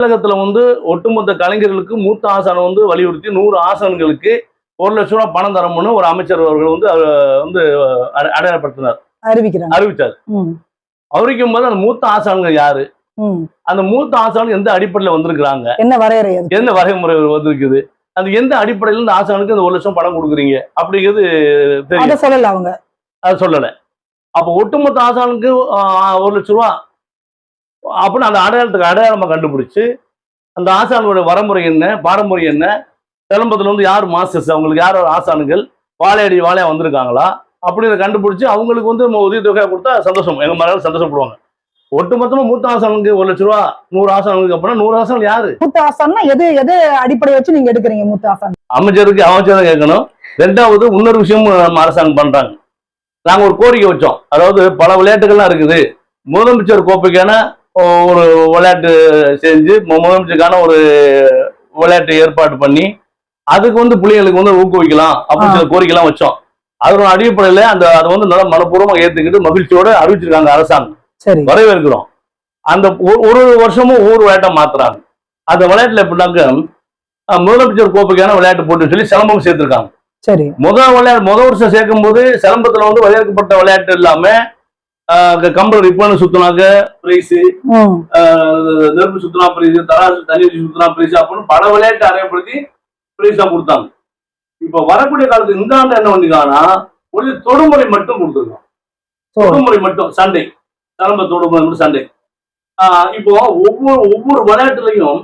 தமிழகத்துல ஒட்டுமொத்த கலைஞர்களுக்கு மூத்த ஆசானம் வலியுறுத்தி 100 ஆசான்களுக்கு 1 லட்சம் ரூபாய் பணம் தரணும்னு ஒரு அமைச்சர் அவர்கள் அடையாளப்படுத்தினார், அறிவிச்சார். அறிவிக்கும் போது அந்த மூத்த ஆசான்கள் யாரு, அந்த மூத்த ஆசான் எந்த அடிப்படையில வந்திருக்கிறாங்க, என்ன வரைமுறை வந்திருக்குது, அது எந்த அடிப்படையில இந்த ஆசானுக்கு அந்த 1 லட்சம் பணம் கொடுக்குறீங்க அப்படிங்கிறது தெரியும். அவங்க அதை சொல்லல. அப்ப ஒட்டுமொத்த ஆசானுக்கு 1 லட்சம் ரூபா அப்படின்னு அந்த அடையாளமா கண்டுபிடிச்சு அந்த ஆசானுடைய வரமுறை என்ன, பாரம்பரியம் என்ன, சிலம்பத்துல யார் மாஸ்டர்ஸ், அவங்களுக்கு யார் ஆசானுகள் வாழையா வந்திருக்காங்களா அப்படின்னு கண்டுபிடிச்சு அவங்களுக்கு உதவித்தொகை கொடுத்தா சந்தோஷம், எங்க மேல சந்தோஷப்படுவாங்க. ஒட்டுமொத்தமா மூத்த ஆசானுக்கு 1 லட்சம் ரூபா 100 ஆசானுக்கு அப்புறம் 100 ஆசான் யாரு? மூத்த ஆசான்னா எது அடிப்படை வச்சு நீங்க எடுக்கிறீங்க மூத்த ஆசான்? அமைச்சர் கேட்கணும். ரெண்டாவது இன்னொரு விஷயம் நம்ம அரசாங்கம் பண்றாங்க. நாங்க ஒரு கோரிக்கை வச்சோம். அதாவது பல விளையாட்டுகள்லாம் இருக்குது, முதலமைச்சர் கோப்பைக்கான ஒரு விளையாட்டு செஞ்சு முதலமைச்சருக்கான ஒரு விளையாட்டு ஏற்பாடு பண்ணி அதுக்கு பிள்ளைங்களுக்கு ஊக்குவிக்கலாம் அப்படின்னு சில கோரிக்கைலாம் வச்சோம். அதோட அடிப்படையில அதை நல்ல மனப்பூர்வமா ஏத்துக்கிட்டு மகிழ்ச்சியோட அறிவிச்சிருக்காங்க அரசாங்கம். வரவேற்கிறோம். அந்த ஒரு வருஷமும் ஒவ்வொரு விளையாட்டை மாத்துறாங்க. அந்த விளையாட்டுல எப்படின்னாக்க முதலமைச்சர் கோப்பைக்கான விளையாட்டு போட்டுன்னு சொல்லி சிலம்பம் சேர்த்திருக்காங்க. முதல் வருஷம் சேர்க்கும் போது சிலம்பத்துல வரையறுக்கப்பட்ட விளையாட்டு இல்லாம கம்பல் ரிப்பன் சுத்தினாக்க பிரைஸ், நெருப்பு சுத்தினா பிரைஸ், தராசு தண்ணி சுத்தினா பிரைஸ் அப்படின்னு பல விளையாட்டு அறியப்படுத்தி பிரைஸா கொடுத்தாங்க. இப்ப வரக்கூடிய காலத்துக்கு இந்த ஆண்டு என்ன பண்ணிக்காங்கன்னா ஒரு தொடுமுறை மட்டும் கொடுத்துருக்கோம். தொடுமுறை மட்டும் சண்டை, சிலம்ப தொடுமுறை மட்டும் சண்டை. இப்போ ஒவ்வொரு விளையாட்டுலையும்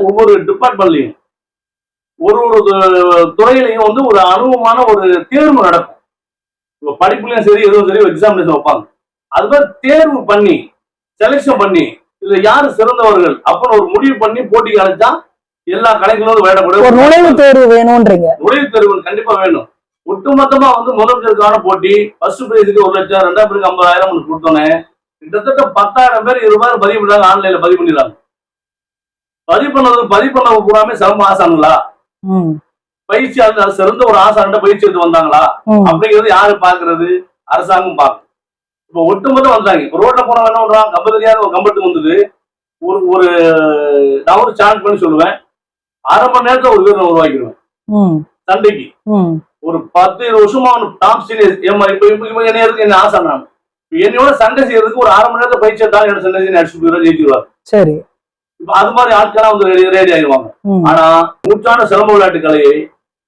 ஒவ்வொரு டிபார்ட்மெண்ட்லையும் ஒரு துறையிலையும் ஒரு அனுபவமான ஒரு தேர்வு நடக்கும். இப்போ படிப்புலையும் சரி எதுவும் சரி எக்ஸாமினேஷன் வைப்பாங்க. அது மாதிரி தேர்வு பண்ணி செலக்ஷன் பண்ணி இதுல யாரு சிறந்தவர்கள் அப்படின்னு ஒரு முடிவு பண்ணி போட்டிக்கு அழைச்சா எல்லா கலைஞர்களும் விளையாடக்கூடிய நுழைவுத் தேர்வு வேணும்ன்றீங்க? நுழைவுத் தேர்வு கண்டிப்பா வேணும். ஒட்டுமொத்தமா முதலமைச்சருக்கான போட்டி ஃபர்ஸ்ட் பிரைஸுக்கு 1 லட்சம், 2ஆம் பிரைஸுக்கு 50,000 கொடுத்தோன்னே கிட்டத்தட்ட 10,000 பேர் 20,000 பதிவு பண்ணாங்க. ஆன்லைன்ல பதிவு பண்ணிடுறாங்க. பதிவு பண்ணது பூராமே சிலம்ப ஆசானுங்களா, பயிற்சி சிறந்த ஒரு ஆசான்கிட்ட பயிற்சி எடுத்து வந்தாங்களா அப்படிங்கிறது யாரு பாக்குறது? அரசாங்கம் பார்க்கும். இப்ப ஒட்டுமொத்தம் வந்தாங்க. இப்ப ரோட்ல போன என்ன பண்றான், கம்பத்துக்கு ஒரு கம்பத்துக்கு வந்தது ஒரு நான் ஒரு சான்ஸ் பண்ணி சொல்லுவேன், 1/2 மணி நேரத்துல ஒரு வீரனை உருவாக்கிடுவேன் சண்டைக்கு. ஒரு 10-20 வருஷமா டாப் சீனியர் என்ன இருக்கு, என்ன ஆசை, நான் என்னையோட சண்டை செய்யறதுக்கு ஒரு 1/2 மணி நேரத்துல பயிற்சி எடுத்தாலும் என்னோட சண்டை அடிச்சு ஜெயிச்சிருவாங்க. சரி, இப்ப அது மாதிரி ஆட்களா ரெடி ஆயிடுவாங்க. ஆனா நூற்றாண்டு சிலம்ப விளையாட்டு கலையை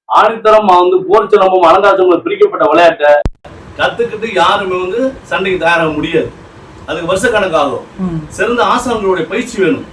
ஆணித்தரமா போர் சிலம்பம் அலங்கார சிலம்பம் பிரிக்கப்பட்ட விளையாட்டை கத்துக்கிட்டு யாருமே சண்டைக்கு தயாராக முடியாது. அதுக்கு வருஷ கணக்காகும். சிறந்த ஆசான்களுடைய பயிற்சி வேணும்.